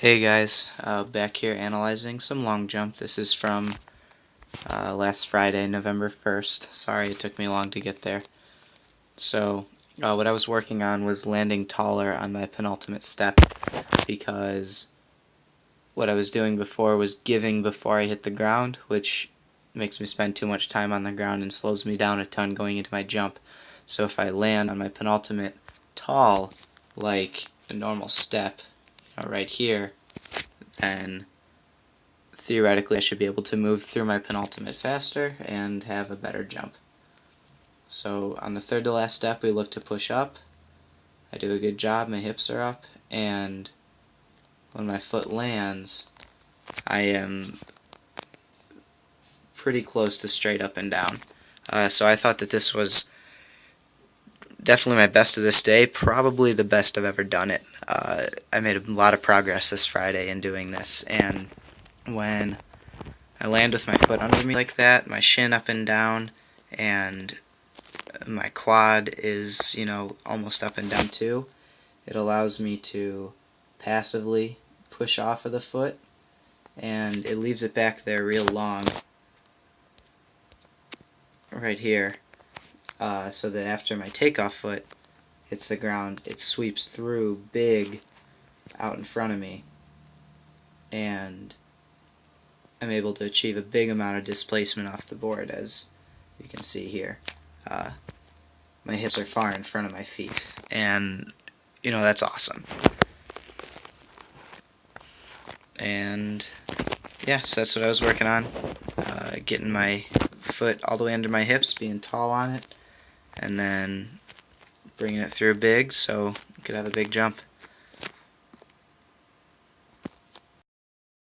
Hey guys, back here analyzing some long jump. This is from last Friday, November 1st. Sorry it took me long to get there. So, what I was working on was landing taller on my penultimate step because what I was doing before was giving before I hit the ground, which makes me spend too much time on the ground and slows me down a ton going into my jump. So if I land on my penultimate tall, like a normal step, right here, then theoretically I should be able to move through my penultimate faster and have a better jump. So on the third to last step we look to push up. I do a good job, my hips are up, and when my foot lands I am pretty close to straight up and down. So I thought that this was definitely my best of this day, probably the best I've ever done it. I made a lot of progress this Friday in doing this, and when I land with my foot under me like that, my shin up and down, and my quad is, almost up and down too. It allows me to passively push off of the foot, and it leaves it back there real long, right here, so that after my takeoff foot hits the ground, it sweeps through big out in front of me, and I'm able to achieve a big amount of displacement off the board, as you can see here. My hips are far in front of my feet, and that's awesome. And yeah, so that's what I was working on, getting my foot all the way under my hips, being tall on it, and then bringing it through big so I could have a big jump.